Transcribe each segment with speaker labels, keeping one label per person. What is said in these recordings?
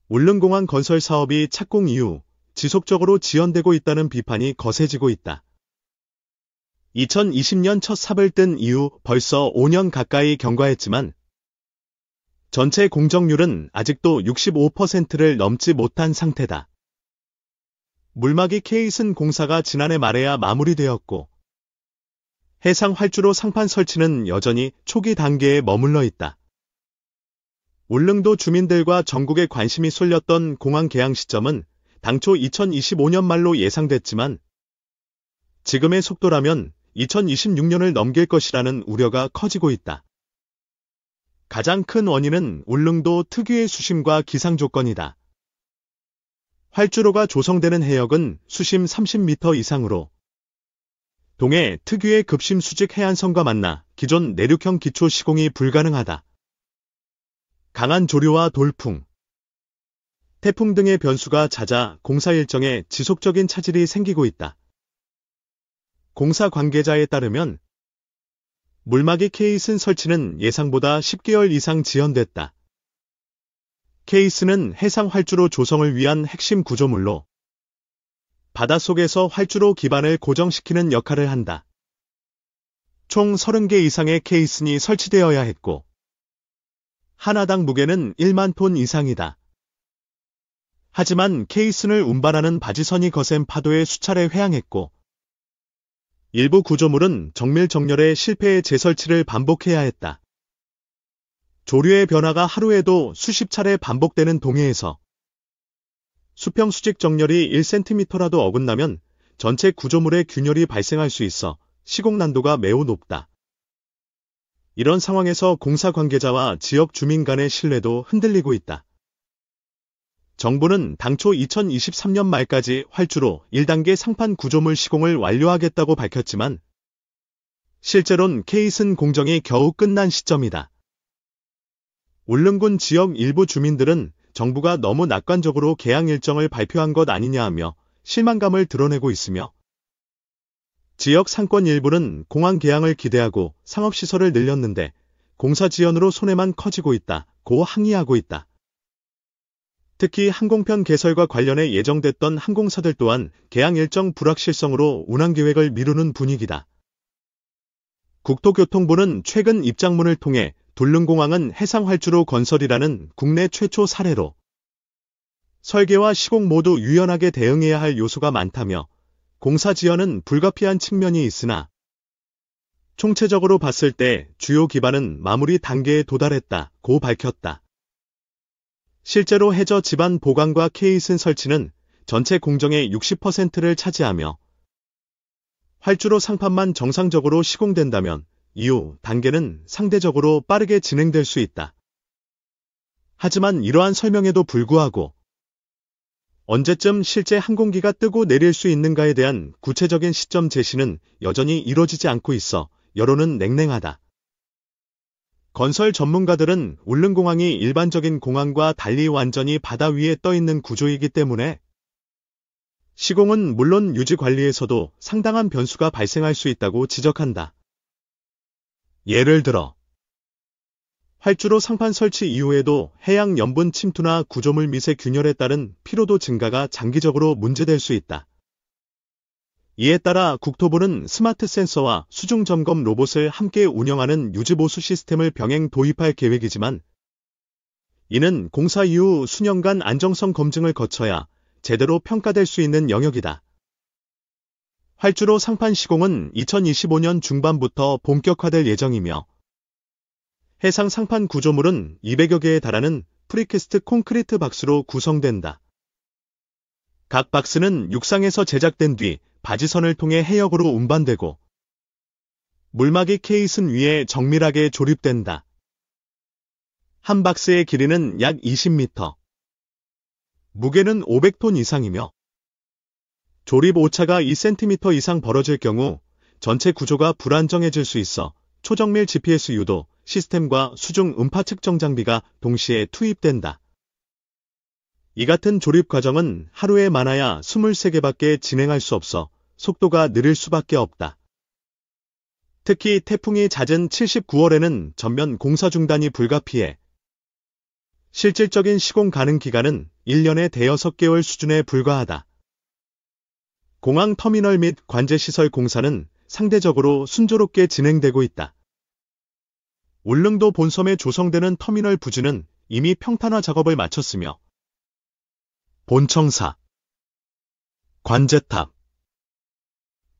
Speaker 1: 울릉공항 건설 사업이 착공 이후 지속적으로 지연되고 있다는 비판이 거세지고 있다. 2020년 첫 삽을 뜬 이후 벌써 5년 가까이 경과했지만 전체 공정률은 아직도 65%를 넘지 못한 상태다. 물막이 케이슨 공사가 지난해 말에야 마무리되었고 해상 활주로 상판 설치는 여전히 초기 단계에 머물러 있다. 울릉도 주민들과 전국에 관심이 쏠렸던 공항 개항 시점은 당초 2025년 말로 예상됐지만 지금의 속도라면 2026년을 넘길 것이라는 우려가 커지고 있다. 가장 큰 원인은 울릉도 특유의 수심과 기상 조건이다. 활주로가 조성되는 해역은 수심 30m 이상으로 동해 특유의 급심 수직 해안선과 만나 기존 내륙형 기초 시공이 불가능하다. 강한 조류와 돌풍, 태풍 등의 변수가 잦아 공사 일정에 지속적인 차질이 생기고 있다. 공사 관계자에 따르면 물막이 케이슨 설치는 예상보다 10개월 이상 지연됐다. 케이슨은 해상 활주로 조성을 위한 핵심 구조물로 바닷속에서 활주로 기반을 고정시키는 역할을 한다. 총 30개 이상의 케이슨이 설치되어야 했고 하나당 무게는 1만 톤 이상이다. 하지만 케이슨을 운반하는 바지선이 거센 파도에 수차례 회항했고 일부 구조물은 정밀 정렬에 실패해 재설치를 반복해야 했다. 조류의 변화가 하루에도 수십 차례 반복되는 동해에서 수평 수직 정렬이 1cm라도 어긋나면 전체 구조물의 균열이 발생할 수 있어 시공 난도가 매우 높다. 이런 상황에서 공사 관계자와 지역 주민 간의 신뢰도 흔들리고 있다. 정부는 당초 2023년 말까지 활주로 1단계 상판 구조물 시공을 완료하겠다고 밝혔지만 실제로는 케이슨 공정이 겨우 끝난 시점이다. 울릉군 지역 일부 주민들은 정부가 너무 낙관적으로 개항 일정을 발표한 것 아니냐하며 실망감을 드러내고 있으며 지역 상권 일부는 공항 개항을 기대하고 상업시설을 늘렸는데 공사 지연으로 손해만 커지고 있다고 항의하고 있다. 특히 항공편 개설과 관련해 예정됐던 항공사들 또한 개항 일정 불확실성으로 운항 계획을 미루는 분위기다. 국토교통부는 최근 입장문을 통해 울릉공항은 해상활주로 건설이라는 국내 최초 사례로 설계와 시공 모두 유연하게 대응해야 할 요소가 많다며 공사 지연은 불가피한 측면이 있으나 총체적으로 봤을 때 주요 기반은 마무리 단계에 도달했다고 밝혔다. 실제로 해저 지반 보강과 케이슨 설치는 전체 공정의 60%를 차지하며 활주로 상판만 정상적으로 시공된다면 이후 단계는 상대적으로 빠르게 진행될 수 있다. 하지만 이러한 설명에도 불구하고 언제쯤 실제 항공기가 뜨고 내릴 수 있는가에 대한 구체적인 시점 제시는 여전히 이뤄지지 않고 있어 여론은 냉랭하다. 건설 전문가들은 울릉공항이 일반적인 공항과 달리 완전히 바다 위에 떠 있는 구조이기 때문에 시공은 물론 유지 관리에서도 상당한 변수가 발생할 수 있다고 지적한다. 예를 들어 활주로 상판 설치 이후에도 해양 염분 침투나 구조물 미세 균열에 따른 피로도 증가가 장기적으로 문제될 수 있다. 이에 따라 국토부는 스마트 센서와 수중 점검 로봇을 함께 운영하는 유지보수 시스템을 병행 도입할 계획이지만 이는 공사 이후 수년간 안정성 검증을 거쳐야 제대로 평가될 수 있는 영역이다. 활주로 상판 시공은 2025년 중반부터 본격화될 예정이며 해상 상판 구조물은 200여 개에 달하는 프리캐스트 콘크리트 박스로 구성된다. 각 박스는 육상에서 제작된 뒤 바지선을 통해 해역으로 운반되고 물막이 케이슨 위에 정밀하게 조립된다. 한 박스의 길이는 약 20m, 무게는 500톤 이상이며 조립 오차가 2cm 이상 벌어질 경우 전체 구조가 불안정해질 수 있어 초정밀 GPS 유도 시스템과 수중 음파 측정 장비가 동시에 투입된다. 이 같은 조립 과정은 하루에 많아야 23개밖에 진행할 수 없어 속도가 느릴 수밖에 없다. 특히 태풍이 잦은 79월에는 전면 공사 중단이 불가피해 실질적인 시공 가능 기간은 1년에 대여섯 개월 수준에 불과하다. 공항 터미널 및 관제시설 공사는 상대적으로 순조롭게 진행되고 있다. 울릉도 본섬에 조성되는 터미널 부지는 이미 평탄화 작업을 마쳤으며 본청사, 관제탑,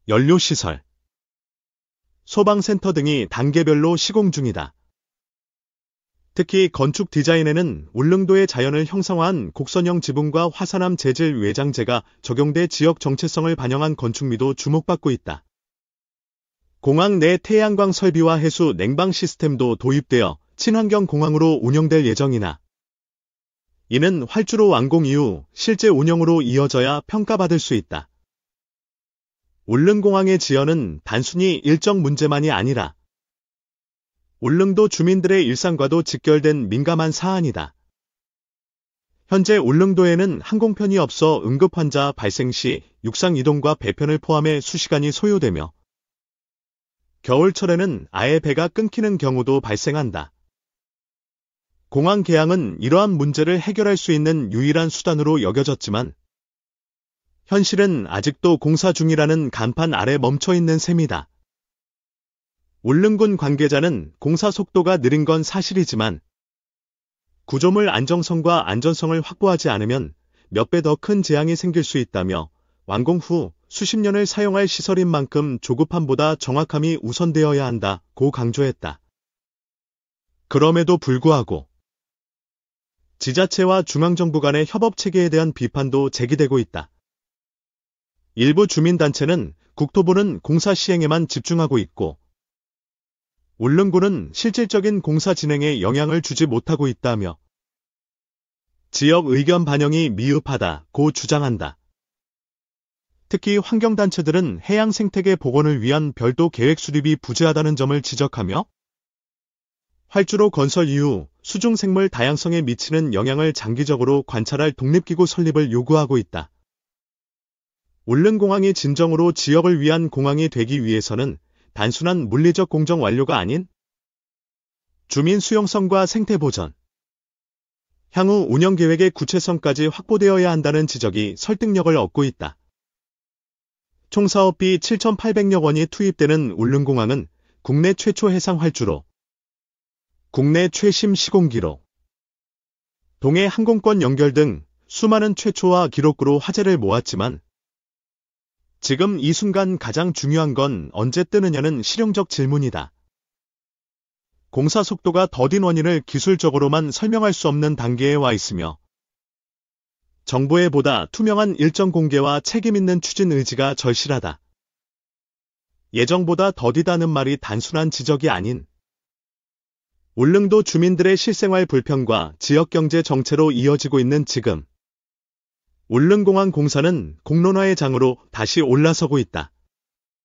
Speaker 1: 연료시설, 소방센터 등이 단계별로 시공 중이다. 특히 건축 디자인에는 울릉도의 자연을 형상화한 곡선형 지붕과 화산암 재질 외장재가 적용돼 지역 정체성을 반영한 건축미도 주목받고 있다. 공항 내 태양광 설비와 해수 냉방 시스템도 도입되어 친환경 공항으로 운영될 예정이나 이는 활주로 완공 이후 실제 운영으로 이어져야 평가받을 수 있다. 울릉공항의 지연은 단순히 일정 문제만이 아니라 울릉도 주민들의 일상과도 직결된 민감한 사안이다. 현재 울릉도에는 항공편이 없어 응급환자 발생 시 육상 이동과 배편을 포함해 수시간이 소요되며 겨울철에는 아예 배가 끊기는 경우도 발생한다. 공항 개항은 이러한 문제를 해결할 수 있는 유일한 수단으로 여겨졌지만 현실은 아직도 공사 중이라는 간판 아래 멈춰 있는 셈이다. 울릉군 관계자는 공사 속도가 느린 건 사실이지만 구조물 안정성과 안전성을 확보하지 않으면 몇 배 더 큰 재앙이 생길 수 있다며 완공 후 수십 년을 사용할 시설인 만큼 조급함보다 정확함이 우선되어야 한다고 강조했다. 그럼에도 불구하고 지자체와 중앙정부 간의 협업 체계에 대한 비판도 제기되고 있다. 일부 주민단체는 국토부는 공사 시행에만 집중하고 있고 울릉군은 실질적인 공사 진행에 영향을 주지 못하고 있다며 지역 의견 반영이 미흡하다고 주장한다. 특히 환경단체들은 해양 생태계 복원을 위한 별도 계획 수립이 부재하다는 점을 지적하며 활주로 건설 이후 수중생물 다양성에 미치는 영향을 장기적으로 관찰할 독립기구 설립을 요구하고 있다. 울릉공항이 진정으로 지역을 위한 공항이 되기 위해서는 단순한 물리적 공정 완료가 아닌 주민 수용성과 생태 보전, 향후 운영계획의 구체성까지 확보되어야 한다는 지적이 설득력을 얻고 있다. 총 사업비 7,800여 원이 투입되는 울릉공항은 국내 최초 해상 활주로, 국내 최심 시공기록, 동해 항공권 연결 등 수많은 최초와 기록으로 화제를 모았지만 지금 이 순간 가장 중요한 건 언제 뜨느냐는 실용적 질문이다. 공사 속도가 더딘 원인을 기술적으로만 설명할 수 없는 단계에 와 있으며 정부의 보다 투명한 일정 공개와 책임 있는 추진 의지가 절실하다. 예정보다 더디다는 말이 단순한 지적이 아닌 울릉도 주민들의 실생활 불편과 지역경제 정체로 이어지고 있는 지금 울릉공항 공사는 공론화의 장으로 다시 올라서고 있다.